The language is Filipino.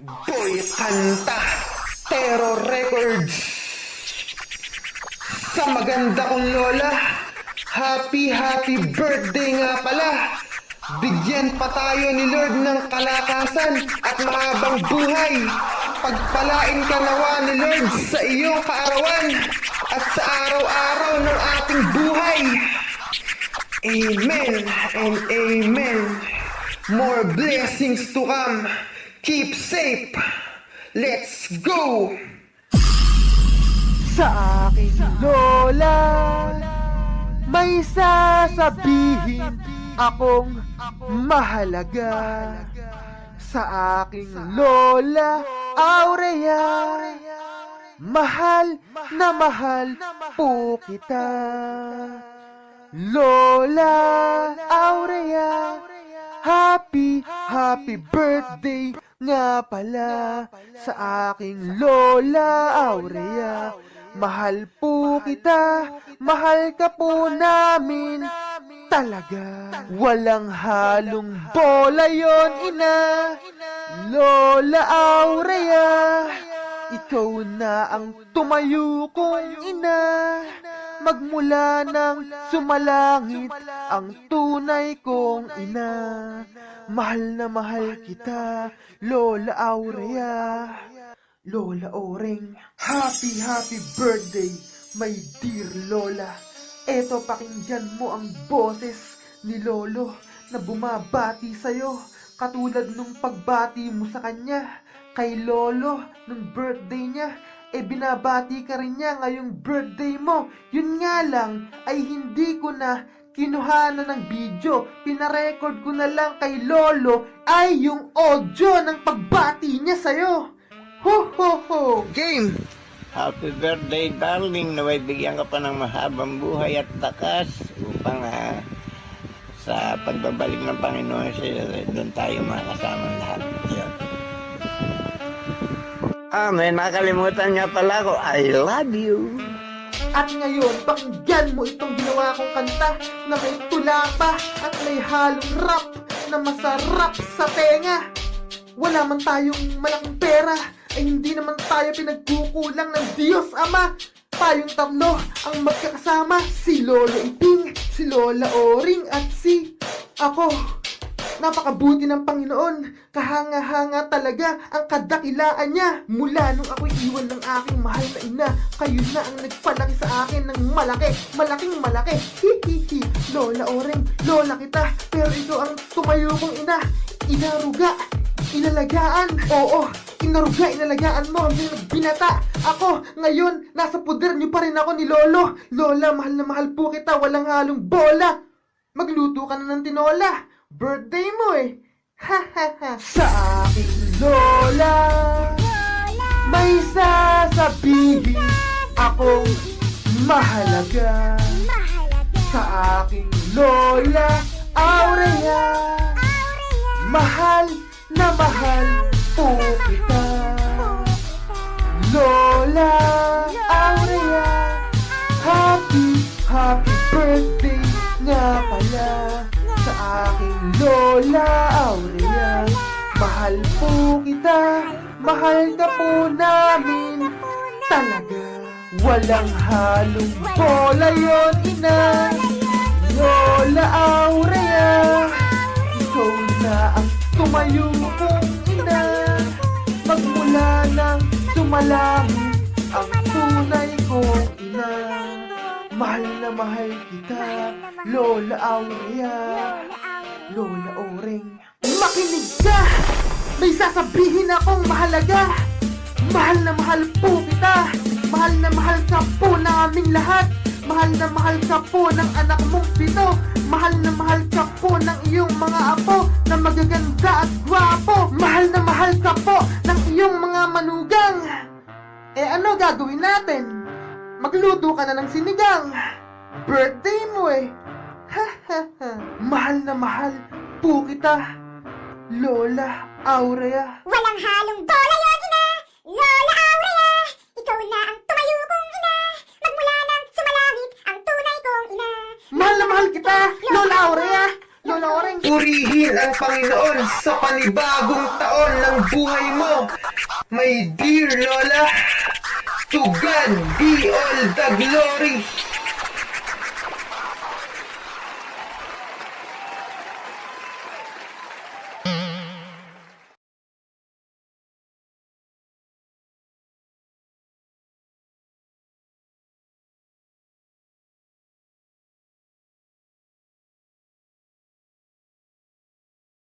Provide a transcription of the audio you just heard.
Boy Kanta, Terror Records. Sa maganda kong lola, happy birthday nga pala. Bigyan pa tayo ni Lord ng kalakasan at mahabang buhay. Pagpalain ka nawa ni Lord sa iyong kaarawan at sa araw-araw ng ating buhay. Amen and amen. More blessings to come. Keep safe. Let's go! Sa aking lola, may sasabihin akong mahalaga. Sa aking lola, Aurea, mahal na mahal po kita. Lola Aurea, happy birthday nga pala sa aking Lola Aurea. Mahal po kita, mahal ka po namin talaga. Walang halong bola yon, ina. Lola Aurea, ikaw na ang tumayo kong ina. Magmula nang sumalangit ang tunay kong ina. Mahal na mahal kita, Lola Aurea. Lola Oreng, happy birthday, my dear Lola. Eto, pakinggan mo ang boses ni Lolo na bumabati sa'yo, katulad nung pagbati mo sa kanya kay Lolo nung birthday niya. Binabati ka rin niya ngayong birthday mo. Yun nga lang ay hindi ko na kinuhanan ng video. Pinarecord ko na lang kay Lolo ay yung audio ng pagbati niya sa'yo. Ho ho ho! Game! Happy birthday, darling. Naway bigyan ka pa ng mahabang buhay at takas upang sa pagbabalik ng Panginoon doon tayo makasama lahat. Yan. Amen. Nakalimutan niya pala ako. I love you. At ngayon, pakinggan mo itong ginawa kong kanta na may tula pa at may halong rap na masarap sa tenga. Wala man tayong malaking pera, ay hindi naman tayo pinagkukulang ng Diyos Ama. Tayong tatlo ang magkakasama, si Lolo Iping, si Lola Oring at si ako. Napakabuti ng Panginoon, kahanga-hanga talaga ang kadakilaan niya. Mula nung ako'y iwan ng aking mahal na ina, kayo na ang nagpalaki sa akin ng malaking malaki. Hihihi, Lola Oreng, Lola kita, pero ito ang tumayo kong ina. Inaruga, inalagaan, oo, inaruga, inalagaan mo hanggang nagbinata. Ako, ngayon, nasa puder niyo pa rin ako ni Lolo. Lola, mahal na mahal po kita, walang halong bola. Magluto ka na ng tinola. Birthday mo eh. Ha ha ha. Sa aking Lola, may sasabihin akong mahalaga. Sa aking Lola Aurea, mahal na mahal po kita. Lola Aurea, happy birthday nga pala sa aking Lola Aurea. Mahal po kita, mahal ka po namin talaga. Walang halong bola yon, ina. Lola Aurea, ikaw na ang tumayo kong ina. Magmula nang sumalangit ang tunay kong ina. Mahal na mahal kita, Lola Aurea. Lola Oreng, makinig ka! May sasabihin akong mahalaga. Mahal na mahal po kita. Mahal na mahal ka po naming lahat. Mahal na mahal ka po ng anak mong pito. Mahal na mahal ka po ng iyong mga apo na magaganda at gwapo. Mahal na mahal ka po ng iyong mga manugang. Ano gagawin natin? Magluto ka na ng sinigang. Birthday mo eh. Ha ha ha. Mahal na mahal po kita, Lola Aurea. Walang halong bola yon, ina! Lola Aurea, ikaw na ang tumayo kong ina. Magmula nang sumalangit ang tunay kong ina. Mahal na mahal kita, Lola Aurea. Lola Oreng, Purihin ang Panginoon sa panibagong taon ng buhay mo. My dear Lola, to God be all the glory.